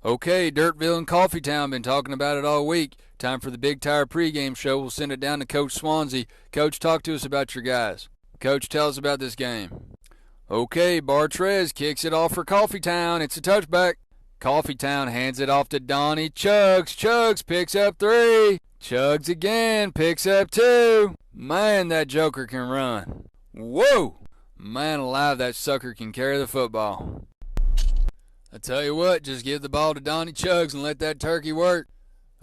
Okay, Dirtville and Coffeetown been talking about it all week. Time for the Big Tire pregame show. We'll send it down to Coach Swansea. Coach, talk to us about your guys. Coach, tell us about this game. Okay, Bartrez kicks it off for Coffeetown. It's a touchback. Coffeetown hands it off to Donnie Chugs. Chugs picks up 3. Chugs again, picks up 2. Man, that joker can run. Whoa! Man alive, that sucker can carry the football. I tell you what, just give the ball to Donnie Chugs and let that turkey work.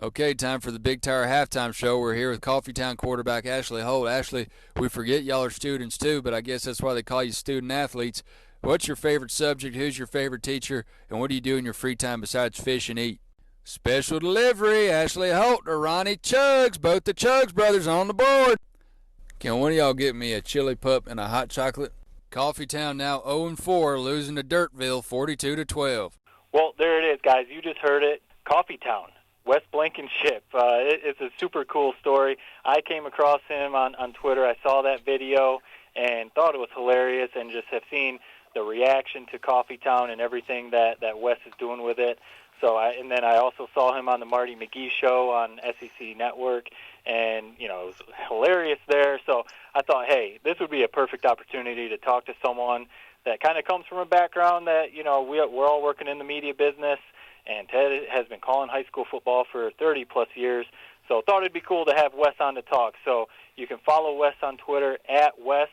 Okay, time for the Big Tire halftime show. We're here with Coffeetown quarterback Ashley Holt. Ashley, we forget y'all are students too, but I guess that's why they call you student athletes. What's your favorite subject? Who's your favorite teacher? And what do you do in your free time besides fish and eat? Special delivery, Ashley Holt to Ronnie Chugs. Both the Chugs brothers on the board. Can one of y'all get me a chili pup and a hot chocolate? Coffeetown now 0-4, losing to Dirtville 42-12. Well, there it is, guys. You just heard it. Coffeetown, Wes Blankenship. It's a super cool story. I came across him on Twitter. I saw that video and thought it was hilarious, and just have seen the reaction to Coffeetown and everything that Wes is doing with it. And then I also saw him on the Marty McGee show on SEC Network, and, it was hilarious there. So I thought, hey, this would be a perfect opportunity to talk to someone that kind of comes from a background that, we're all working in the media business, and Ted has been calling high school football for 30-plus years. So I thought it'd be cool to have Wes on to talk. So you can follow Wes on Twitter at Wes_Nship.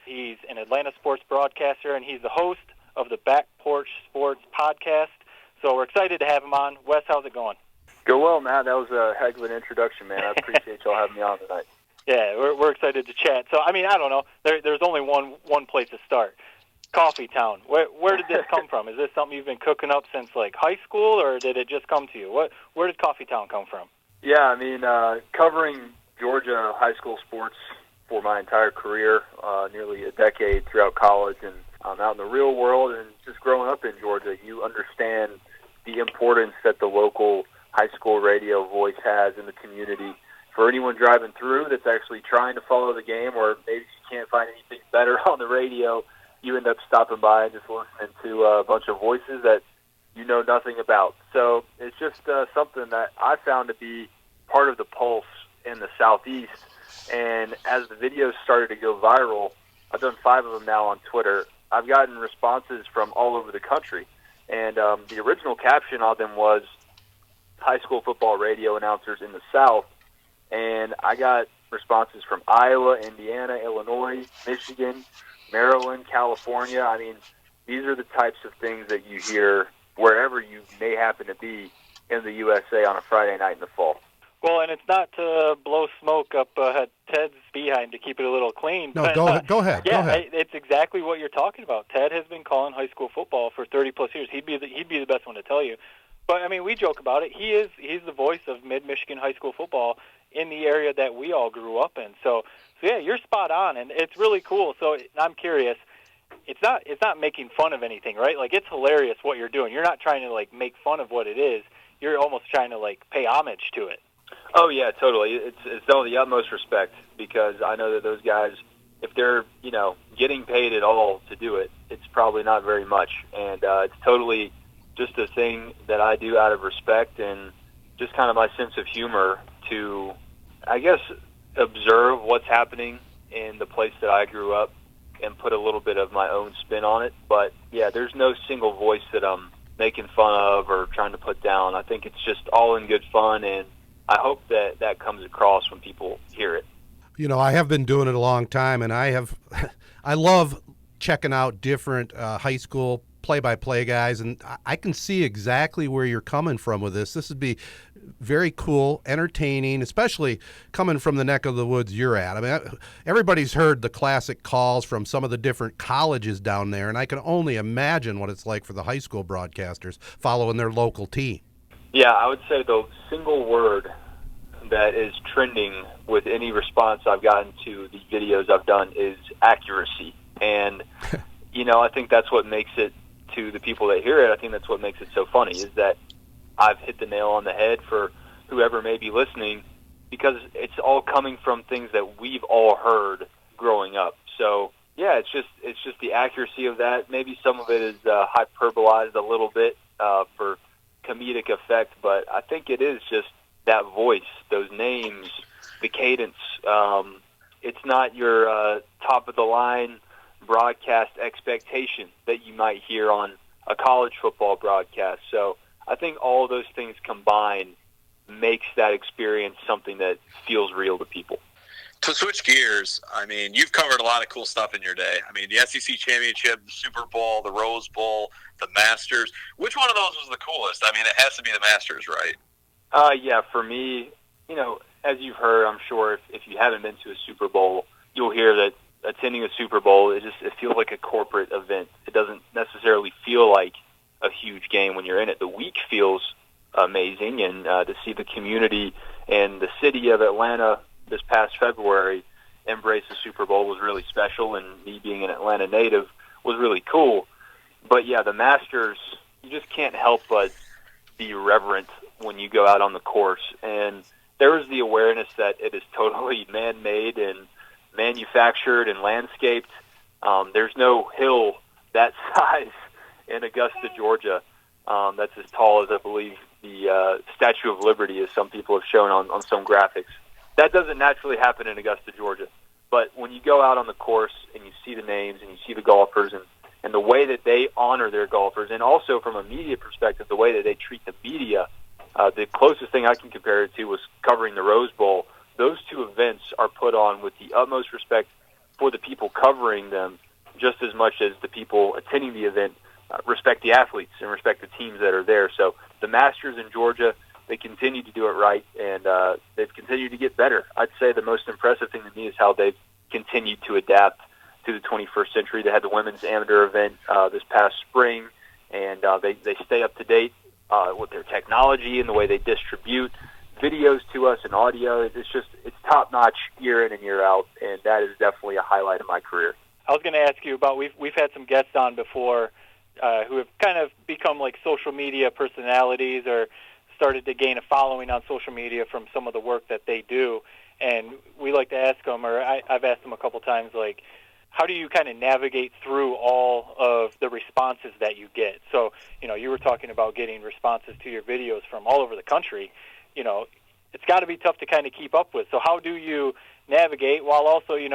He's an Atlanta sports broadcaster, and he's the host of the Back Porch Sports podcast. So we're excited to have him on. Wes, how's it going? Go well, Matt. That was a heck of an introduction, man. I appreciate y'all having me on tonight. Yeah, we're excited to chat. So, I don't know. There's only one place to start. Coffeetown. Where did this come from? Is this something you've been cooking up since, high school, or did it just come to you? Where did Coffeetown come from? Yeah, covering Georgia high school sports for my entire career, nearly a decade throughout college, and out in the real world, and just growing up in Georgia, you understand the importance that the local high school radio voice has in the community. For anyone driving through that's actually trying to follow the game, or maybe you can't find anything better on the radio, you end up stopping by and just listening to a bunch of voices that you know nothing about. So it's just something that I found to be part of the pulse in the Southeast. And as the videos started to go viral, I've done 5 of them now on Twitter, I've gotten responses from all over the country. And the original caption on them was high school football radio announcers in the South. And I got responses from Iowa, Indiana, Illinois, Michigan, Maryland, California. These are the types of things that you hear wherever you may happen to be in the USA on a Friday night in the fall. Well, and it's not to blow smoke up Ted's behind to keep it a little clean. No, but, go ahead. Yeah, go ahead. It's exactly what you're talking about. Ted has been calling high school football for 30-plus years. He'd be the best one to tell you. But, we joke about it. He's the voice of mid-Michigan high school football in the area that we all grew up in. So yeah, you're spot on, and it's really cool. So I'm curious. It's not making fun of anything, right? It's hilarious what you're doing. You're not trying to, make fun of what it is. You're almost trying to, pay homage to it. Oh, yeah, totally. It's done with the utmost respect, because I know that those guys, if they're, getting paid at all to do it, it's probably not very much. And it's totally just a thing that I do out of respect and just kind of my sense of humor to, I guess, observe what's happening in the place that I grew up and put a little bit of my own spin on it. But, yeah, there's no single voice that I'm making fun of or trying to put down. I think it's just all in good fun, and I hope that comes across when people hear it. I have been doing it a long time, and I love checking out different high school play-by-play guys, and I can see exactly where you're coming from with this. This would be very cool, entertaining, especially coming from the neck of the woods you're at. Everybody's heard the classic calls from some of the different colleges down there, and I can only imagine what it's like for the high school broadcasters following their local team. Yeah, I would say the single word that is trending with any response I've gotten to the videos I've done is accuracy. And, I think that's what makes it, to the people that hear it, I think that's what makes it so funny, is that I've hit the nail on the head for whoever may be listening, because it's all coming from things that we've all heard growing up. So Yeah, it's just the accuracy of that. Maybe some of it is hyperbolized a little bit for comedic effect, but I think it is just that voice, those names, the cadence. It's not your top of the line broadcast expectation that you might hear on a college football broadcast. So I think all of those things combined makes that experience something that feels real to people. To switch gears, I mean, you've covered a lot of cool stuff in your day. I mean, the SEC Championship, the Super Bowl, the Rose Bowl, the Masters. Which one of those was the coolest? I mean, it has to be the Masters, right? Yeah, for me, as you've heard, I'm sure if you haven't been to a Super Bowl, you'll hear that attending a Super Bowl, it feels like a corporate event. It doesn't necessarily feel like a huge game when you're in it. The week feels amazing, and to see the community and the city of Atlanta this past February embrace the Super Bowl was really special, and me being an Atlanta native was really cool. But yeah, the Masters, you just can't help but be reverent when you go out on the course. And there is the awareness that it is totally man-made and manufactured and landscaped. There's no hill that size in Augusta, Georgia, that's as tall as I believe the Statue of Liberty, as some people have shown on some graphics. That doesn't naturally happen in Augusta, Georgia. But when you go out on the course and you see the names and you see the golfers and the way that they honor their golfers, and also from a media perspective, the way that they treat the media, the closest thing I can compare it to was covering the Rose Bowl. Those two events are put on with the utmost respect for the people covering them, just as much as the people attending the event respect the athletes and respect the teams that are there. So the Masters in Georgia, they continue to do it right, and they've continued to get better. I'd say the most impressive thing to me is how they've continued to adapt to the 21st century. They had the women's amateur event this past spring, and they stay up to date with their technology and the way they distribute videos to us and audio. It's top-notch year in and year out, and that is definitely a highlight of my career. I was going to ask you about, we've had some guests on before who have kind of become like social media personalities or started to gain a following on social media from some of the work that they do. And we like to ask them, or I've asked them a couple times, like, how do you kind of navigate through all of the responses that you get? So, you were talking about getting responses to your videos from all over the country. It's got to be tough to kind of keep up with. So how do you navigate while also, you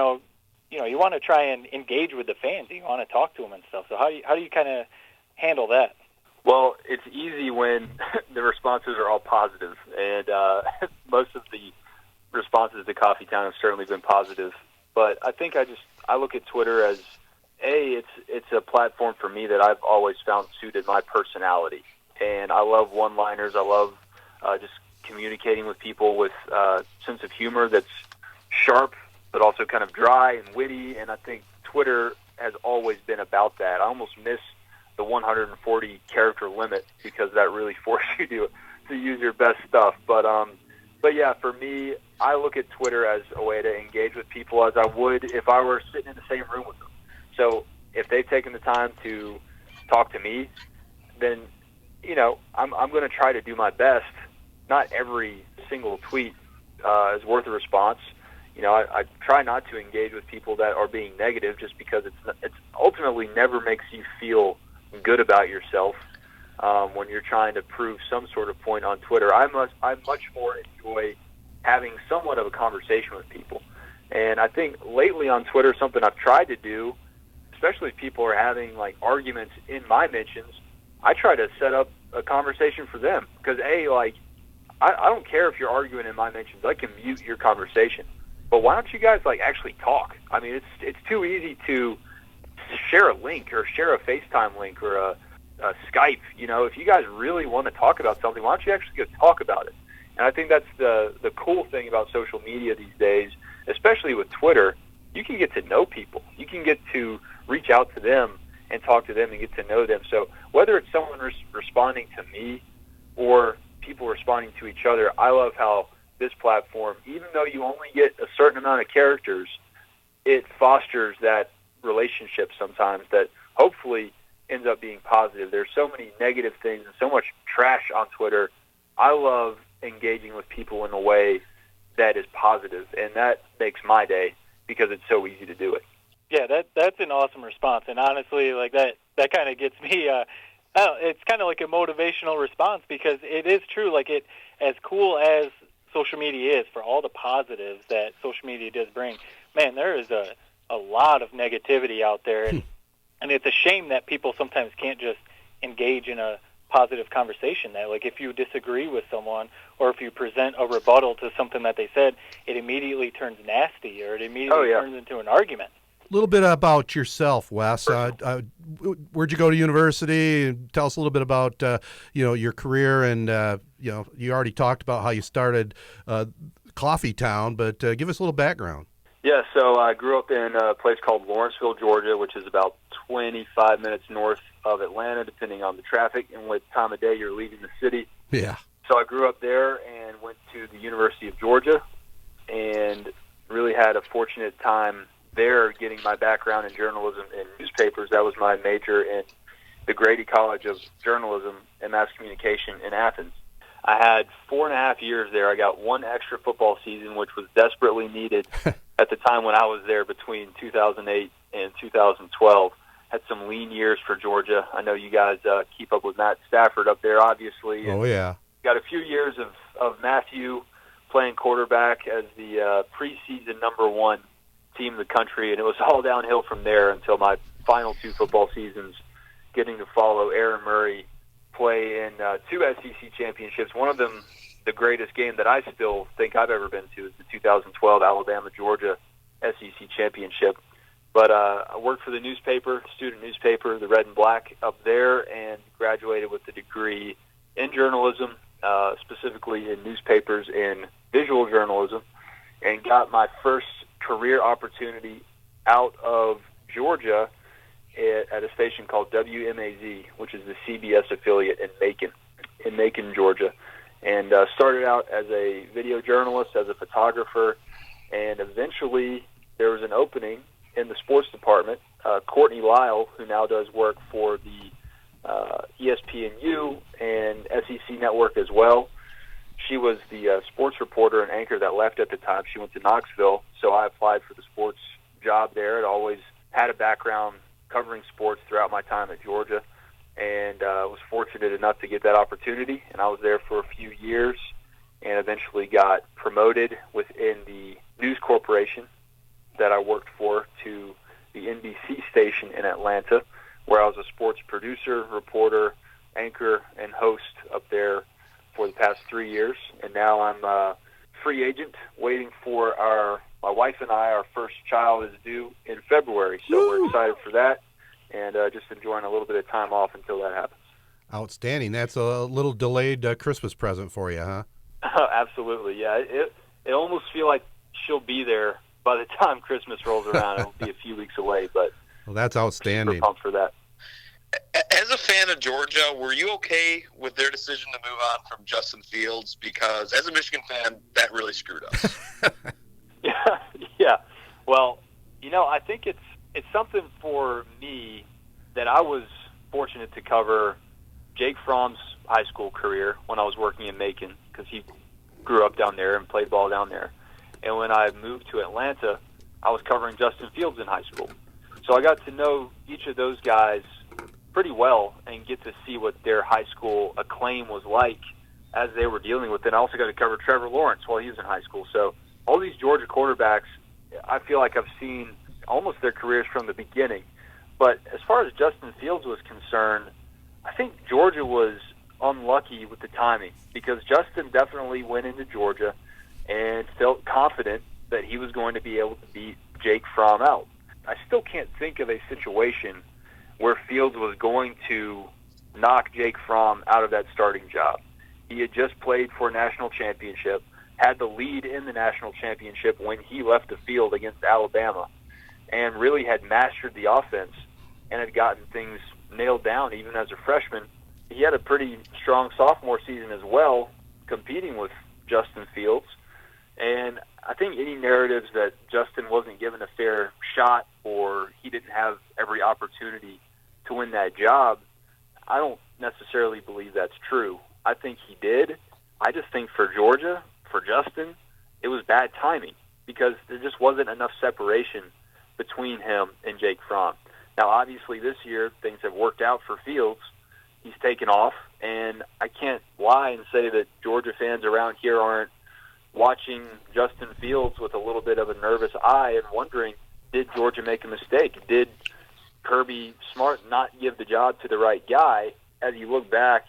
want to try and engage with the fans. You want to talk to them and stuff. So how do you kind of handle that? Well, it's easy when the responses are all positive, and most of the responses to Coffee Town have certainly been positive. But I think I look at Twitter as it's a platform for me that I've always found suited my personality, and I love one-liners. I love just communicating with people with a sense of humor that's sharp, but also kind of dry and witty. And I think Twitter has always been about that. I almost miss the 140 character limit because that really forced you to use your best stuff. But yeah, for me, I look at Twitter as a way to engage with people as I would if I were sitting in the same room with them. So if they've taken the time to talk to me, then I'm going to try to do my best. Not every single tweet is worth a response. I try not to engage with people that are being negative, just because it's ultimately never makes you feel good about yourself when you're trying to prove some sort of point on Twitter. I much more enjoy having somewhat of a conversation with people. And I think lately on Twitter, something I've tried to do, especially if people are having like arguments in my mentions, I try to set up a conversation for them. Because I don't care if you're arguing in my mentions. I can mute your conversation. But why don't you guys actually talk? I mean, it's too easy to share a link or share a FaceTime link or a Skype. If you guys really want to talk about something, why don't you actually go talk about it? And I think that's the cool thing about social media these days, especially with Twitter. You can get to know people. You can get to reach out to them and talk to them and get to know them. So whether it's someone responding to me or people responding to each other, I love how this platform, even though you only get a certain amount of characters, it fosters that relationship sometimes that hopefully ends up being positive. There's so many negative things and so much trash on Twitter. I love engaging with people in a way that is positive, and that makes my day because it's so easy to do it. Yeah, that's an awesome response, and honestly, like that kind of gets me. It's kind of like a motivational response because it is true. Like as cool as social media is for all the positives that social media does bring, man, there is a lot of negativity out there, and it's a shame that people sometimes can't just engage in a positive conversation. That like if you disagree with someone or if you present a rebuttal to something that they said, it immediately turns nasty or it immediately turns into an argument. A little bit about yourself, Wes. Where'd you go to university? Tell us a little bit about your career, and you already talked about how you started Coffee Town, but give us a little background. Yeah, so I grew up in a place called Lawrenceville, Georgia, which is about 25 minutes north of Atlanta, depending on the traffic and what time of day you're leaving the city. Yeah. So I grew up there and went to the University of Georgia, and really had a fortunate time there getting my background in journalism and newspapers. That was my major in the Grady College of Journalism and Mass Communication in Athens. I had 4.5 years there. I got one extra football season, which was desperately needed at the time when I was there between 2008 and 2012. Had some lean years for Georgia. I know you guys keep up with Matt Stafford up there, obviously. Oh, yeah. Got a few years of Matthew playing quarterback as the preseason #1 team in the country, and it was all downhill from there until my final 2 football seasons, getting to follow Aaron Murray play in 2 SEC championships. One of them, the greatest game that I still think I've ever been to, is the 2012 Alabama-Georgia SEC championship. But I worked for the newspaper, student newspaper, the Red and Black up there, and graduated with a degree in journalism, specifically in newspapers and visual journalism, and got my first career opportunity out of Georgia at a station called WMAZ, which is the CBS affiliate in Macon, Georgia. And started out as a video journalist, as a photographer, and eventually there was an opening in the sports department. Courtney Lyle, who now does work for the ESPNU and SEC Network as well, she was the sports reporter and anchor that left at the time. She went to Knoxville, so I applied for the sports job there. I'd always had a background covering sports throughout my time at Georgia, and was fortunate enough to get that opportunity. And I was there for a few years and eventually got promoted within the news corporation that I worked for to the NBC station in Atlanta, where I was a sports producer, reporter, anchor, and host up there for the past 3 years. And now I'm a free agent waiting for my wife and I, our first child is due in February. So we're excited for that, and just enjoying a little bit of time off until that happens. Outstanding. That's a little delayed Christmas present for you, huh? Absolutely, yeah. It almost feels like she'll be there by the time Christmas rolls around. It'll be a few weeks away, but well, that's outstanding. Super pumped for that. As a fan of Georgia, were you okay with their decision to move on from Justin Fields? Because as a Michigan fan, that really screwed us. Yeah. Well, I think it's something for me that I was fortunate to cover Jake Fromm's high school career when I was working in Macon, because he grew up down there and played ball down there. And when I moved to Atlanta, I was covering Justin Fields in high school. So I got to know each of those guys pretty well and get to see what their high school acclaim was like as they were dealing with it. I also got to cover Trevor Lawrence while he was in high school. So all these Georgia quarterbacks, I feel like I've seen almost their careers from the beginning. But as far as Justin Fields was concerned, I think Georgia was unlucky with the timing, because Justin definitely went into Georgia and felt confident that he was going to be able to beat Jake Fromm out. I still can't think of a situation where Fields was going to knock Jake Fromm out of that starting job. He had just played for a national championship, had the lead in the national championship when he left the field against Alabama, and really had mastered the offense and had gotten things nailed down even as a freshman. He had a pretty strong sophomore season as well, competing with Justin Fields. And I think any narratives that Justin wasn't given a fair shot or he didn't have every opportunity to win that job, I don't necessarily believe that's true. I think he did. I just think for Georgia, for Justin, it was bad timing, because there just wasn't enough separation between him and Jake Fromm. Now, obviously, this year things have worked out for Fields. He's taken off, and I can't lie and say that Georgia fans around here aren't watching Justin Fields with a little bit of a nervous eye and wondering, did Georgia make a mistake? Did Kirby Smart not give the job to the right guy? As you look back,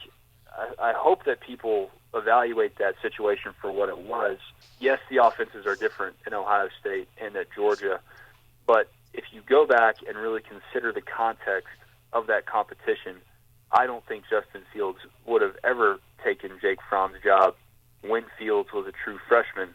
I hope that people evaluate that situation for what it was. Yes, the offenses are different in Ohio State and at Georgia, but if you go back and really consider the context of that competition, I don't think Justin Fields would have ever taken Jake Fromm's job when Fields was a true freshman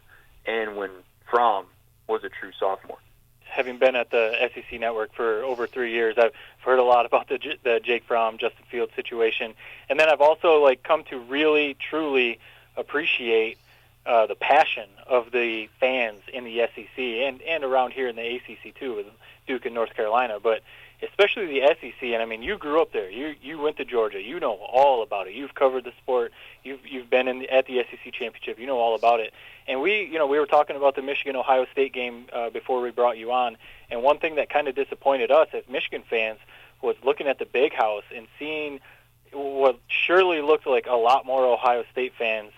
and when Fromm was a true sophomore. Having been at the SEC Network for over 3 years, I've heard a lot about the Jake Fromm, Justin Fields situation, and then I've also come to really, truly appreciate the passion of the fans in the SEC and around here in the ACC too, with Duke and North Carolina, but especially the SEC. And I mean, you grew up there. You went to Georgia. You know all about it. You've covered the sport. You've been at the SEC championship. You know all about it. And we were talking about the Michigan-Ohio State game before we brought you on. And one thing that kind of disappointed us as Michigan fans was looking at the Big House and seeing what surely looked like a lot more Ohio State fans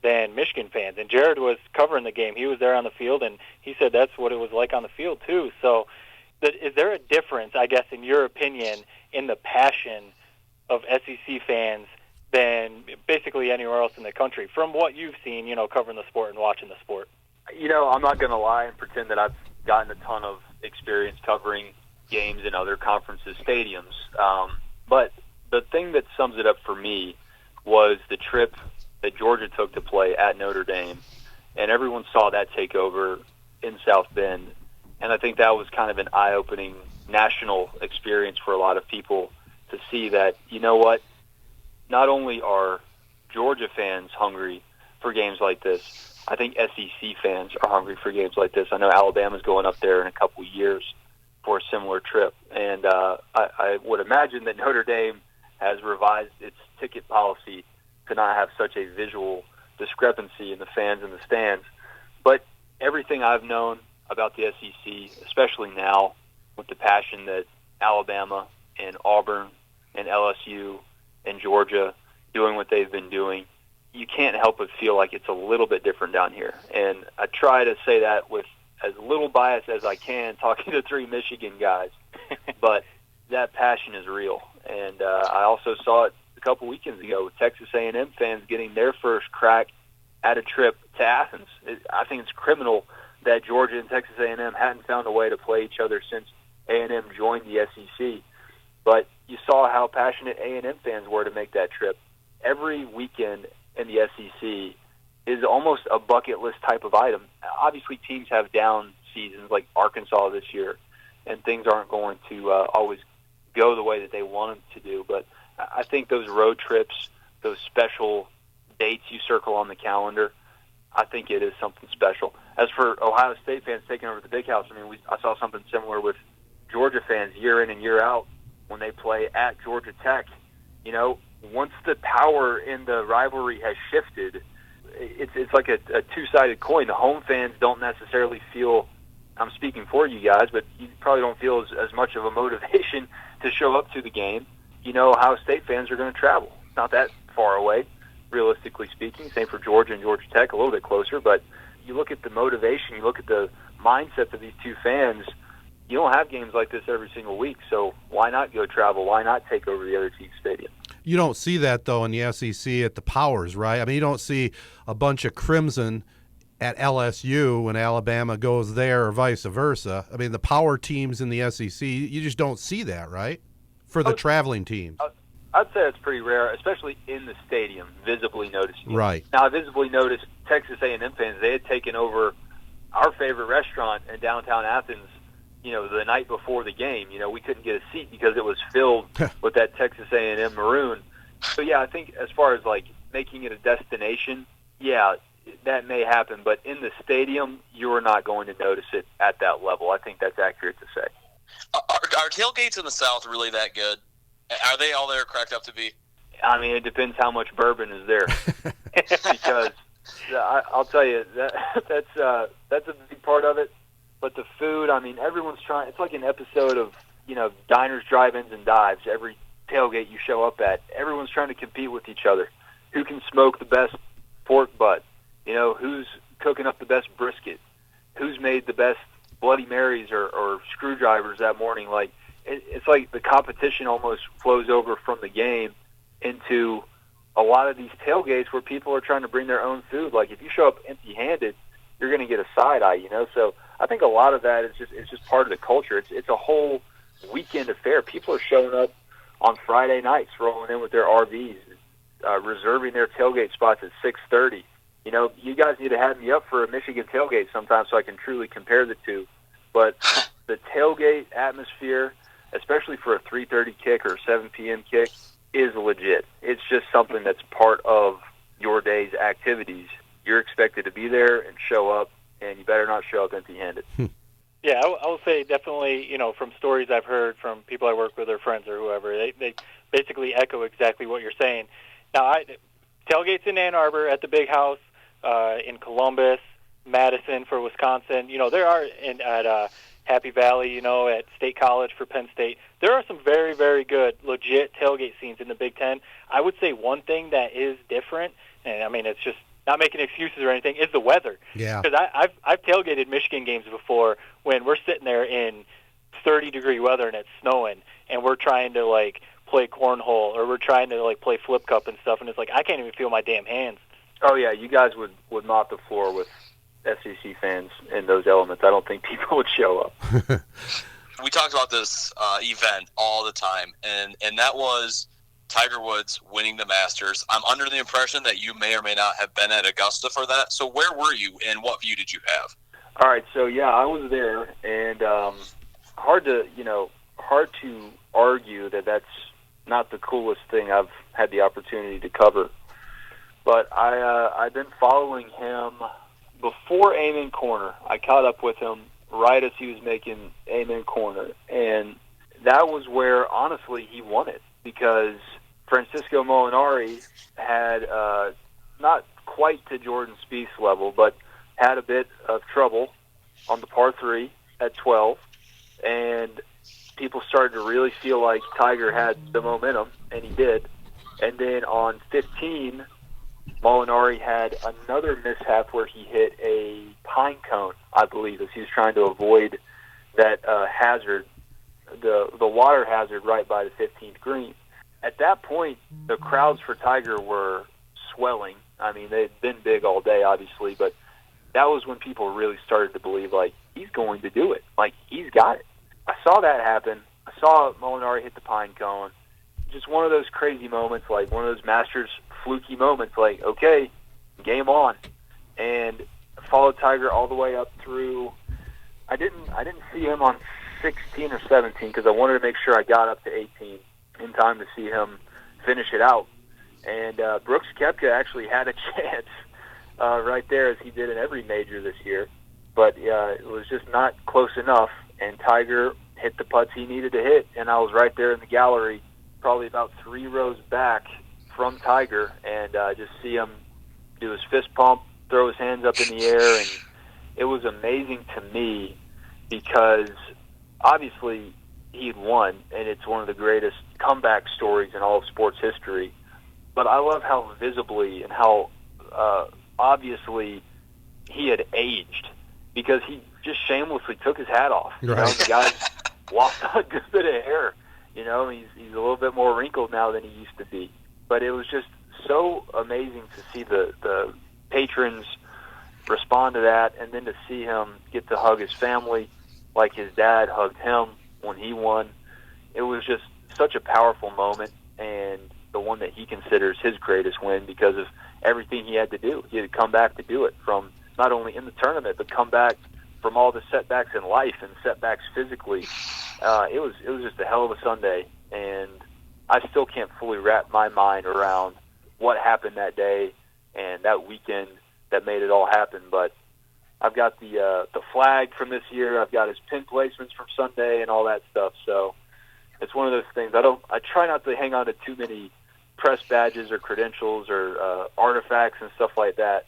than Michigan fans. And Jared was covering the game. He was there on the field, and he said that's what it was like on the field too. So is there a difference, I guess, in your opinion, in the passion of SEC fans than basically anywhere else in the country from what you've seen, covering the sport and watching the sport? I'm not going to lie and pretend that I've gotten a ton of experience covering games in other conferences' stadiums. But the thing that sums it up for me was the trip that Georgia took to play at Notre Dame, and everyone saw that takeover in South Bend. And I think that was kind of an eye-opening national experience for a lot of people to see that, you know what, not only are Georgia fans hungry for games like this, I think SEC fans are hungry for games like this. I know Alabama's going up there in a couple years for a similar trip. And I would imagine that Notre Dame has revised its ticket policy to not have such a visual discrepancy in the fans in the stands. But everything I've known about the SEC, especially now with the passion that Alabama and Auburn and LSU and Georgia doing what they've been doing, you can't help but feel like it's a little bit different down here. And I try to say that with as little bias as I can, talking to 3 Michigan guys. But that passion is real. And I also saw it a couple weekends ago with Texas A&M fans getting their first crack at a trip to Athens. I think it's criminal that Georgia and Texas A&M hadn't found a way to play each other since A&M joined the SEC. But you saw how passionate A&M fans were to make that trip. Every weekend in the SEC is almost a bucket list type of item. Obviously, teams have down seasons like Arkansas this year, and things aren't going to always go the way that they want them to do. But I think those road trips, those special dates you circle on the calendar, I think it is something special. As for Ohio State fans taking over the Big House, I saw something similar with Georgia fans year in and year out when they play at Georgia Tech. Once the power in the rivalry has shifted, it's like a two-sided coin. The home fans don't necessarily feel, I'm speaking for you guys, but you probably don't feel as much of a motivation to show up to the game. Ohio State fans are going to travel. It's not that far away, realistically speaking. Same for Georgia and Georgia Tech, a little bit closer. But you look at the motivation, you look at the mindsets of these two fans, you don't have games like this every single week. So why not go travel? Why not take over the other team's stadium? You don't see that, though, in the SEC at the Powers, right? You don't see a bunch of Crimson at LSU when Alabama goes there or vice versa. The power teams in the SEC, you just don't see that, right, for the traveling teams? I'd say it's pretty rare, especially in the stadium, visibly noticing it. Right. Now, I visibly noticed Texas A&M fans, they had taken over our favorite restaurant in downtown Athens, the night before the game. We couldn't get a seat because it was filled with that Texas A&M maroon. So, yeah, I think as far as, making it a destination, yeah, that may happen. But in the stadium, you are not going to notice it at that level. I think that's accurate to say. Are tailgates in the South really that good? Are they all they're cracked up to be? It depends how much bourbon is there. Because I'll tell you, that's a big part of it. But the food, I mean, everyone's trying. It's like an episode of, diners, drive-ins, and dives. Every tailgate you show up at, everyone's trying to compete with each other. Who can smoke the best pork butt? Who's cooking up the best brisket? Who's made the best Bloody Marys or screwdrivers that morning? Like, it's like the competition almost flows over from the game into a lot of these tailgates where people are trying to bring their own food. Like, if you show up empty-handed, you're going to get a side eye, So I think a lot of that is just part of the culture. It's a whole weekend affair. People are showing up on Friday nights, rolling in with their RVs, reserving their tailgate spots at 6:30. You guys need to have me up for a Michigan tailgate sometime so I can truly compare the two. But the tailgate atmosphere, especially for a 3:30 kick or a 7 p.m. kick, is legit. It's just something that's part of your day's activities. You're expected to be there and show up, and you better not show up empty-handed. Yeah, I will say definitely, from stories I've heard from people I work with or friends or whoever, they basically echo exactly what you're saying. Now, tailgates in Ann Arbor at the Big House, in Columbus, Madison for Wisconsin. There are at Happy Valley, at State College for Penn State. There are some very, very good, legit tailgate scenes in the Big Ten. I would say one thing that is different, and I mean, it's just not making excuses or anything, is the weather. Yeah. Because I've tailgated Michigan games before when we're sitting there in 30-degree weather and it's snowing, and we're trying to, play cornhole or we're trying to, play flip cup and stuff, and it's like I can't even feel my damn hands. Oh, yeah, you guys would mop the floor with SEC fans in those elements. I don't think people would show up. We talked about this event all the time, and that was Tiger Woods winning the Masters. I'm under the impression that you may or may not have been at Augusta for that. So where were you, and what view did you have? All right, so yeah, I was there, and hard to argue that that's not the coolest thing I've had the opportunity to cover. But I've been following him before Amen Corner. I caught up with him right as he was making Amen Corner, and that was where honestly he won it, because Francisco Molinari had not quite to Jordan Spieth's level, but had a bit of trouble on the par 3 at 12, and people started to really feel like Tiger had the momentum, and he did. And then on 15, Molinari had another mishap where he hit a pine cone, I believe, as he was trying to avoid that hazard, the water hazard right by the 15th green. At that point, the crowds for Tiger were swelling. I mean, they'd been big all day, obviously, but that was when people really started to believe, he's going to do it. He's got it. I saw that happen. I saw Molinari hit the pine cone. Just one of those crazy moments, one of those Masters fluky moments, okay, game on. And followed Tiger all the way up through, I didn't see him on 16 or 17 because I wanted to make sure I got up to 18 in time to see him finish it out. And Brooks Koepka actually had a chance right there, as he did in every major this year. But it was just not close enough, and Tiger hit the putts he needed to hit, and I was right there in the gallery, probably about 3 rows back from Tiger, and just see him do his fist pump, throw his hands up in the air, and it was amazing to me because obviously he had won, and it's one of the greatest comeback stories in all of sports history. But I love how visibly and how obviously he had aged, because he just shamelessly took his hat off. Right. The guy's lost a good bit of hair. He's a little bit more wrinkled now than he used to be. But it was just so amazing to see the patrons respond to that, and then to see him get to hug his family like his dad hugged him when he won. It was just such a powerful moment, and the one that he considers his greatest win because of everything he had to do. He had to come back to do it, from not only in the tournament, but come back from all the setbacks in life and setbacks physically. It was just a hell of a Sunday, and I still can't fully wrap my mind around what happened that day and that weekend that made it all happen. But I've got the flag from this year. I've got his pin placements from Sunday and all that stuff. So it's one of those things. I try not to hang on to too many press badges or credentials or artifacts and stuff like that,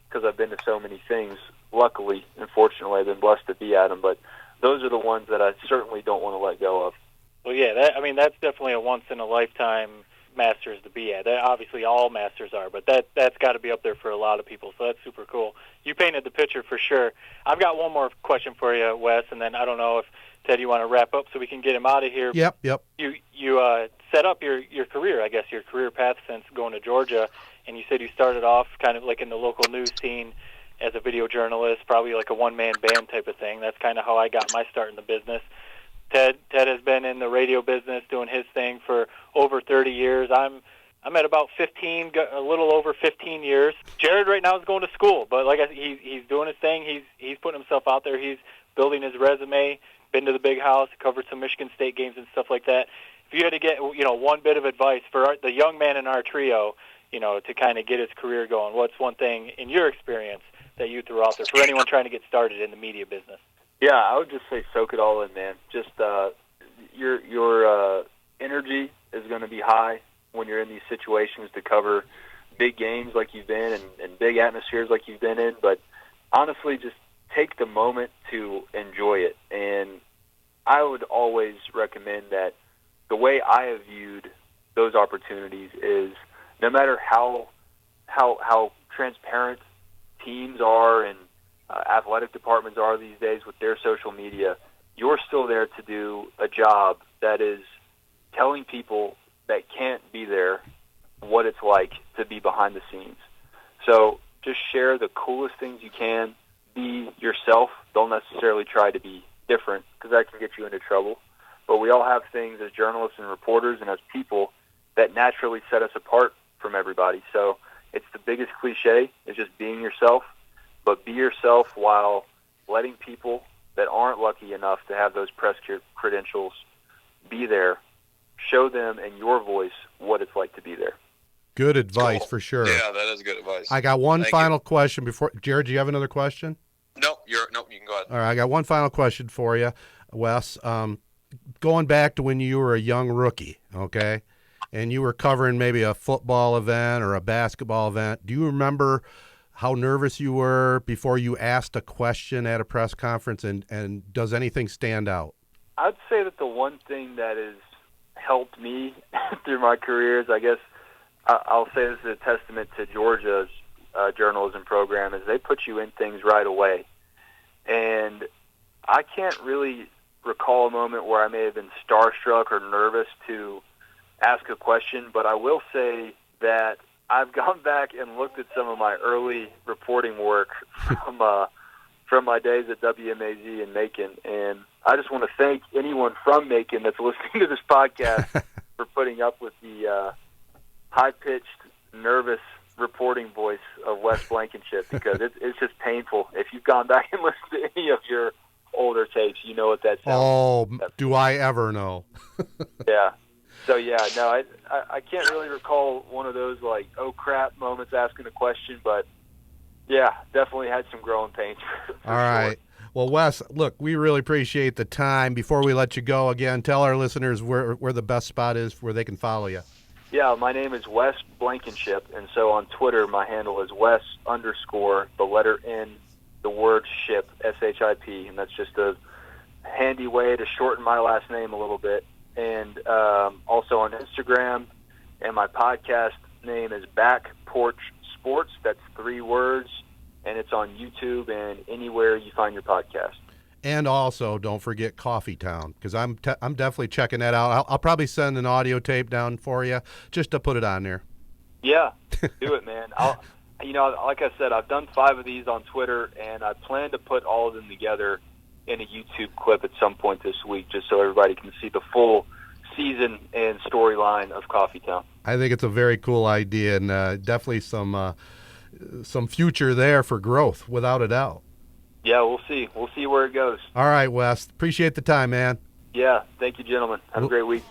because I've been to so many things. luckily and fortunately, I've been blessed to be at them. But those are the ones that I certainly don't want to let go of. Well, yeah, that's definitely a once-in-a-lifetime Masters to be at. Obviously, all Masters are, but that's got to be up there for a lot of people, so that's super cool. You painted the picture for sure. I've got one more question for you, Wes, and then I don't know if, Ted, you want to wrap up so we can get him out of here. Yep. You set up your career, I guess, your career path since going to Georgia, and you said you started off kind of like in the local news scene as a video journalist, probably like a one-man band type of thing. That's kind of how I got my start in the business. Ted has been in the radio business doing his thing for over 30 years. I'm at about 15, a little over 15 years. Jared right now is going to school, but like he's doing his thing. He's putting himself out there. He's building his resume. Been to the big house, covered some Michigan State games and stuff like that. If you had to get one bit of advice for the young man in our trio, to kind of get his career going, what's one thing in your experience that you threw out there for anyone trying to get started in the media business? Yeah, I would just say soak it all in, man. Just your energy is going to be high when you're in these situations to cover big games like you've been and big atmospheres like you've been in. But honestly, just take the moment to enjoy it. And I would always recommend that the way I have viewed those opportunities is no matter how transparent teams are and athletic departments are these days with their social media, you're still there to do a job that is telling people that can't be there what it's like to be behind the scenes. So just share the coolest things you can. Be yourself. Don't necessarily try to be different because that can get you into trouble. But we all have things as journalists and reporters and as people that naturally set us apart from everybody. So it's the biggest cliche, is just being yourself. But be yourself while letting people that aren't lucky enough to have those press credentials be there. Show them in your voice what it's like to be there. Good advice Cool. for sure. Yeah, that is good advice. I got one Thank final you. question before. Jared, do you have another question? Nope, you can go ahead. All right, I got one final question for you, Wes. Going back to when you were a young rookie, okay, and you were covering maybe a football event or a basketball event, do you remember how nervous you were before you asked a question at a press conference, and does anything stand out? I'd say that the one thing that has helped me through my career is, I guess, I'll say this is a testament to Georgia's journalism program, is they put you in things right away. And I can't really recall a moment where I may have been starstruck or nervous to ask a question, but I will say that I've gone back and looked at some of my early reporting work from my days at WMAZ in Macon, and I just want to thank anyone from Macon that's listening to this podcast for putting up with the high-pitched, nervous reporting voice of Wes Blankenship, because it's just painful. If you've gone back and listened to any of your older tapes, you know what that sounds like. Oh, do I ever know? Yeah. So, yeah, no, I can't really recall one of those, like, oh, crap moments asking a question, but, yeah, definitely had some growing pains for All right. sure. Well, Wes, look, we really appreciate the time. Before we let you go, again, tell our listeners where the best spot is where they can follow you. Yeah, my name is Wes Blankenship, and so on Twitter, my handle is Wes _ the letter N, the word ship, SHIP, and that's just a handy way to shorten my last name a little bit. And also on Instagram, and my podcast name is Back Porch Sports. That's 3 words, and it's on YouTube and anywhere you find your podcast. And also, don't forget Coffee Town, because I'm definitely checking that out. I'll probably send an audio tape down for you just to put it on there. Yeah, do it, man. Like I said, I've done 5 of these on Twitter, and I plan to put all of them together in a YouTube clip at some point this week, just so everybody can see the full season and storyline of Coffee Town. I think it's a very cool idea, and definitely some future there for growth, without a doubt. Yeah, we'll see. We'll see where it goes. All right, Wes. Appreciate the time, man. Yeah, thank you, gentlemen. Have a great week.